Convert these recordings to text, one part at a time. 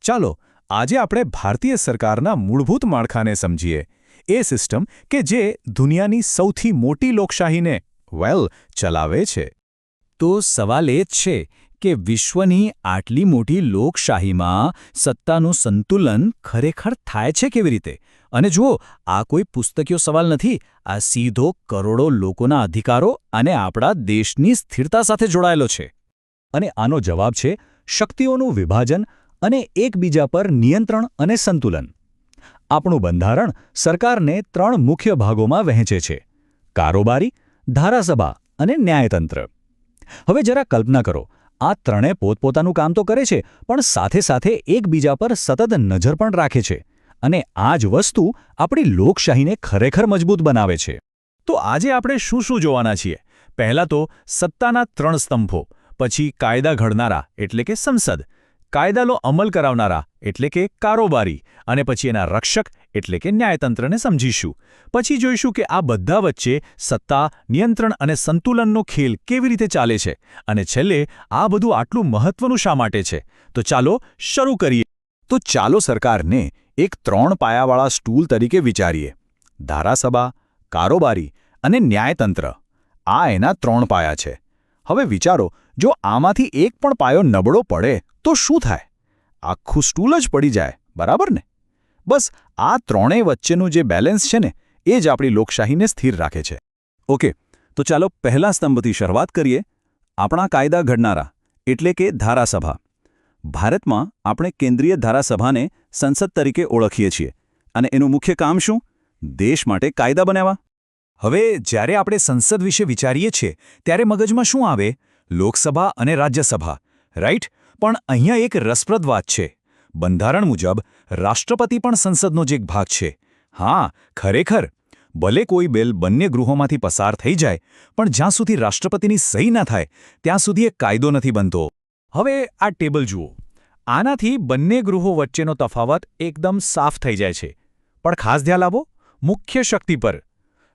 ચાલો આજે આપણે ભારતીય સરકારના મૂળભૂત માળખાને સમજીએ, એ સિસ્ટમ કે જે દુનિયાની સૌથી મોટી લોકશાહીને ચલાવે છે. તો સવાલ એ જ છે કે વિશ્વની આટલી મોટી લોકશાહીમાં સત્તાનું સંતુલન ખરેખર થાય છે કેવી રીતે? અને જુઓ, આ કોઈ પુસ્તકીય સવાલ નથી, આ સીધો કરોડો લોકોના અધિકારો અને આપણા દેશની સ્થિરતા સાથે જોડાયેલો છે. અને આનો જવાબ છે શક્તિઓનું વિભાજન અને એકબીજા પર નિયંત્રણ અને સંતુલન. આપણું બંધારણ સરકારને 3 મુખ્ય ભાગોમાં વહેંચે છે: કારોબારી, ધારાસભા અને ન્યાયતંત્ર. હવે જરા કલ્પના કરો, આ ત્રણે પોતપોતાનું કામ તો કરે છે, પણ સાથે સાથે એકબીજા પર સતત નજર પણ રાખે છે. અને આ જ વસ્તુ આપણી લોકશાહીને ખરેખર મજબૂત બનાવે છે. તો આજે આપણે શું શું જોવાના છીએ? પહેલાં તો સત્તાના 3 સ્તંભો, પછી કાયદા ઘડનારા એટલે કે સંસદ, કાયદાનો અમલ કરાવનારા એટલે કે કારોબારી, અને પછી એના રક્ષક એટલે કે ન્યાયતંત્રને સમજીશું. પછી જોઈશું કે આ બધા વચ્ચે સત્તા, નિયંત્રણ અને સંતુલનનો ખેલ કેવી રીતે ચાલે છે, અને છેલ્લે આ બધું આટલું મહત્વનું શા માટે છે. તો ચાલો શરૂ કરીએ. તો ચાલો સરકારને એક 3 પાયાવાળા સ્ટૂલ તરીકે વિચારીએ: ધારાસભા, કારોબારી અને ન્યાયતંત્ર. આ એના 3 પાયા છે. હવે વિચારો, જો આમાંથી એક પણ પાયો નબળો પડે તો શું થાય? આખું સ્ટૂલ જ પડી જાય, બરાબર ને? બસ આ ત્રણેય વચ્ચેનું જે બેલેન્સ છે ને, એ જ આપણી લોકશાહીને સ્થિર રાખે છે. ઓકે, તો ચાલો પહેલા સ્તંભથી શરૂઆત કરીએ: આપણા કાયદા ઘડનારા એટલે કે ધારાસભા. ભારતમાં આપણે કેન્દ્રીય ધારાસભાને સંસદ તરીકે ઓળખીએ છીએ, અને એનું મુખ્ય કામ શું? દેશ માટે કાયદા બનાવવા. હવે જ્યારે આપણે સંસદ વિશે વિચારીએ છીએ ત્યારે મગજમાં શું આવે? લોકસભા અને રાજ્યસભા, રાઈટ? પણ અહીંયા એક રસપ્રદ વાત છે. બંધારણ મુજબ રાષ્ટ્રપતિ પણ સંસદનો જ એક ભાગ છે. હા, ખરેખર. ભલે કોઈ બિલ બંને ગૃહોમાંથી પસાર થઈ જાય, પણ જ્યાં સુધી રાષ્ટ્રપતિની સહી ના થાય ત્યાં સુધી એ કાયદો નથી બનતો. હવે આ ટેબલ જુઓ. આનાથી બંને ગૃહો વચ્ચેનો તફાવત એકદમ સાફ થઈ જાય છે. પણ ખાસ ધ્યાન આપો, મુખ્ય શક્તિ પર.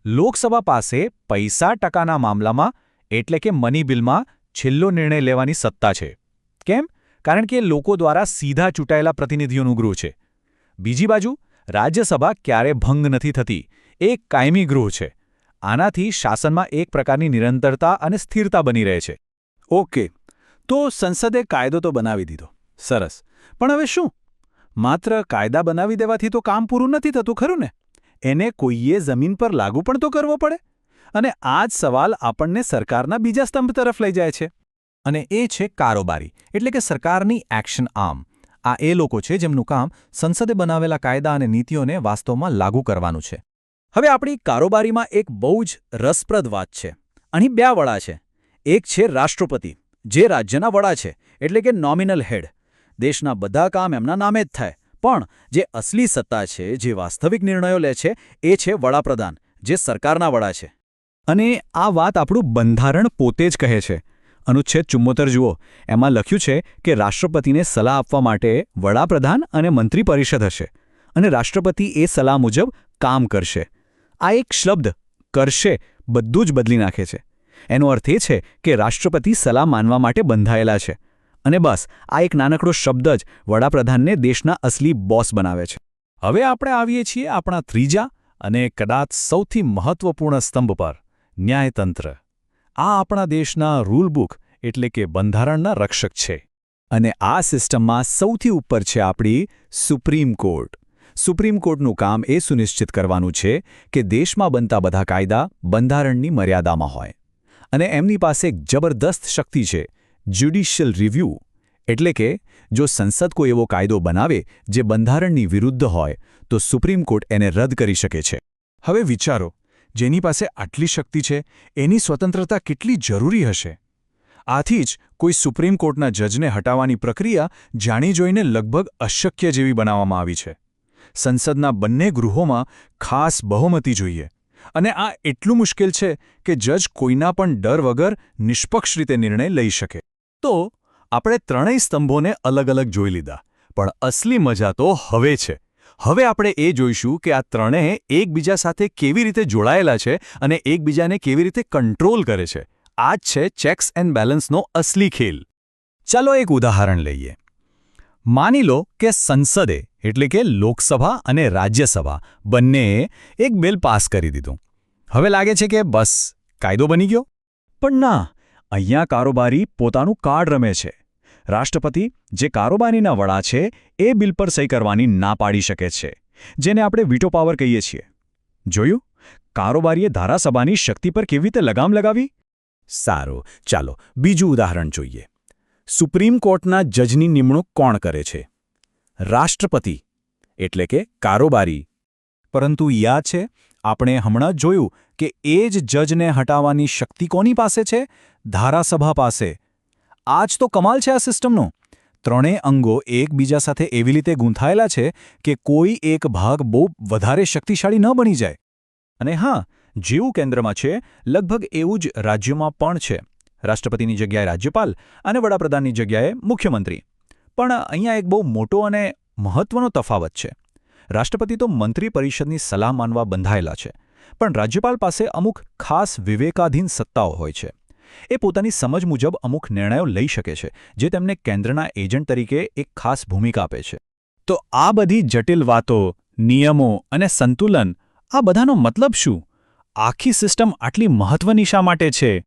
લોકસભા પાસે પૈસા ટકાના મામલામાં એટલે કે મની બિલમાં છેલ્લો નિર્ણય લેવાની સત્તા છે. કેમ? કારણ કે લોકો દ્વારા સીધા ચૂંટાયેલા પ્રતિનિધિઓનું ગૃહ છે. બીજી બાજુ રાજ્યસભા ક્યારે ભંગ નથી થતી, એક કાયમી ગૃહ છે. આનાથી શાસનમાં એક પ્રકારની નિરંતરતા અને સ્થિરતા બની રહે છે. ઓકે, તો સંસદે કાયદો તો બનાવી દીધો, સરસ. પણ હવે શું? માત્ર કાયદા બનાવી દેવાથી તો કામ પૂરું નથી થતું, ખરું ને? એને કોઈએ જમીન પર લાગુ પણ તો કરવો પડે. અને આ જ સવાલ આપણને સરકારના બીજા સ્તંભ તરફ લઈ જાય છે, અને એ છે કારોબારી એટલે કે સરકારની એક્શન આર્મ. આ એ લોકો છે જેમનું કામ સંસદે બનાવેલા કાયદા અને નીતિઓને વાસ્તવમાં લાગુ કરવાનું છે. હવે આપણી કારોબારીમાં એક બહુ જ રસપ્રદ વાત છે. અહીં 2 વડા છે. એક છે રાષ્ટ્રપતિ, જે રાજ્યના વડા છે, એટલે કે નોમિનલ હેડ. દેશના બધા કામ એમના નામે જ થાય. પણ જે અસલી સત્તા છે, જે વાસ્તવિક નિર્ણયો લે છે, એ છે વડાપ્રધાન, જે સરકારના વડા છે. અને આ વાત આપણું બંધારણ પોતે જ કહે છે. અનુચ્છેદ 74 જુઓ. એમાં લખ્યું છે કે રાષ્ટ્રપતિને સલાહ આપવા માટે વડાપ્રધાન અને મંત્રી પરિષદ હશે, અને રાષ્ટ્રપતિ એ સલાહ મુજબ કામ કરશે. આ એક શબ્દ કરશે બધું જ બદલી નાખે છે. એનો અર્થ એ છે કે રાષ્ટ્રપતિ સલાહ માનવા માટે બંધાયેલા છે. અને બસ આ એક નાનકડો શબ્દ જ વડાપ્રધાનને દેશના અસલી બોસ બનાવે છે. હવે આપણે આવીએ છીએ આપણા ત્રીજા અને કદાચ સૌથી મહત્વપૂર્ણ સ્તંભ પર: ન્યાયતંત્ર. આ આપણા દેશના રૂલ બુક એટલે કે બંધારણના રક્ષક છે. અને આ સિસ્ટમમાં સૌથી ઉપર છે આપણી સુપ્રીમ કોર્ટ. સુપ્રીમ કોર્ટનું કામ એ સુનિશ્ચિત કરવાનું છે કે દેશમાં બનતા બધા કાયદા બંધારણની મર્યાદામાં હોય. અને એમની પાસે એક જબરદસ્ત શક્તિ છે: જ્યુડિશિયલ રિવ્યૂ. એટલે કે જો સંસદ કોઈ એવો કાયદો બનાવે જે બંધારણની વિરુદ્ધ હોય, તો સુપ્રીમ કોર્ટ એને રદ કરી શકે છે. હવે વિચારો, જેની પાસે આટલી શક્તિ છે, એની સ્વતંત્રતા કેટલી જરૂરી હશે? આથી જ કોઈ સુપ્રીમ કોર્ટના જજને હટાવવાની પ્રક્રિયા જાણી જોઈને લગભગ અશક્ય જેવી બનાવવામાં આવી છે. સંસદના બંને ગૃહોમાં ખાસ બહુમતી જોઈએ. અને આ એટલું મુશ્કેલ છે કે જજ કોઈના પણ ડર વગર નિષ્પક્ષ રીતે નિર્ણય લઈ શકે. તો આપણે ત્રણેય સ્તંભોને અલગ અલગ જોઈ લીધા, પણ અસલી મજા તો હવે છે. હવે આપણે એ જોઈશું કે આ ત્રણેય એકબીજા સાથે કેવી રીતે જોડાયેલા છે અને એકબીજાને કેવી રીતે કંટ્રોલ કરે છે. આ જ છે ચેક્સ એન્ડ બેલેન્સનો અસલી ખેલ. ચાલો એક ઉદાહરણ લઈએ. માની લો કે સંસદે એટલે કે લોકસભા અને રાજ્યસભા બંનેએ એક બિલ પાસ કરી દીધું. હવે લાગે છે કે બસ કાયદો બની ગયો. પણ ના, અહીંયા કારોબારી પોતાનું કાર્ડ રમે છે. રાષ્ટ્રપતિ, જે કારોબારીના વડા છે, એ બિલ પર સહી કરવાની ના પાડી શકે છે, જેને આપણે વીટો પાવર કહીએ છીએ. જોયું? કારોબારીએ ધારાસભાની શક્તિ પર કેવી રીતે લગામ લગાવી? સારું, ચાલો બીજું ઉદાહરણ જોઈએ. સુપ્રીમ કોર્ટના જજની નિમણૂક કોણ કરે છે? રાષ્ટ્રપતિ, એટલે કે કારોબારી. પરંતુ યાદ છે, આપણે હમણાં જ જોયું કે એ જ જજને હટાવવાની શક્તિ કોની પાસે છે? ધારાસભા પાસે. આ જ તો કમાલ છે આ સિસ્ટમનો. ત્રણેય અંગો એકબીજા સાથે એવી રીતે ગૂંથાયેલા છે કે કોઈ એક ભાગ બહુ વધારે શક્તિશાળી ન બની જાય. અને હા, જેવું કેન્દ્રમાં છે, લગભગ એવું જ રાજ્યોમાં પણ છે. રાષ્ટ્રપતિની જગ્યાએ રાજ્યપાલ અને વડાપ્રધાનની જગ્યાએ મુખ્યમંત્રી. પણ અહીંયા એક બહુ મોટો અને મહત્વનો તફાવત છે. રાષ્ટ્રપતિ તો મંત્રી પરિષદની સલાહ માનવા બંધાયેલા છે, પણ રાજ્યપાલ પાસે અમુક ખાસ વિવેકાધીન સત્તાઓ હોય છે. એ પોતાની સમજ મુજબ અમુક નિર્ણયો લઈ શકે છે, જે તેમને કેન્દ્રના એજન્ટ તરીકે એક ખાસ ભૂમિકા આપે છે. તો આ બધી જટિલ વાતો, નિયમો અને સંતુલન, આ બધાનો મતલબ શું? આખી સિસ્ટમ આટલી મહત્વની શા માટે છે?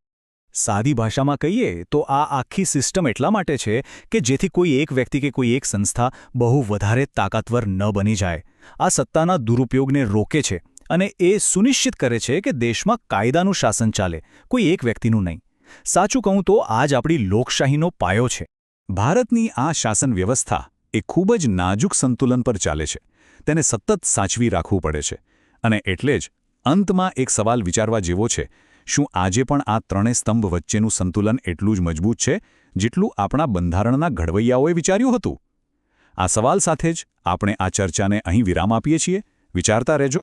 સાદી ભાષામાં કહીએ તો આ આખી સિસ્ટમ એટલા માટે છે કે જેથી કોઈ એક વ્યક્તિ કે કોઈ એક સંસ્થા બહુ વધારે તાકાતવર ન બની જાય. આ સત્તાના દુરુપયોગને રોકે છે અને એ સુનિશ્ચિત કરે છે કે દેશમાં કાયદાનું શાસન ચાલે, કોઈ એક વ્યક્તિનું નહીં. સાચું કહું તો આ જ આપણી લોકશાહીનો પાયો છે. ભારતની આ શાસન વ્યવસ્થા એ ખૂબ જ નાજુક સંતુલન પર ચાલે છે. તેને સતત સાચવી રાખવું પડે છે. અને એટલે જ અંતમાં એક સવાલ વિચારવા જેવો છે: શું આજે પણ આ ત્રણેય સ્તંભ વચ્ચેનું સંતુલન એટલું જ મજબૂત છે જેટલું આપણા બંધારણના ઘડવૈયાઓએ વિચાર્યું હતું? આ સવાલ સાથે જ આપણે આ ચર્ચાને અહીં વિરામ આપીએ છીએ. વિચારતા રહેજો.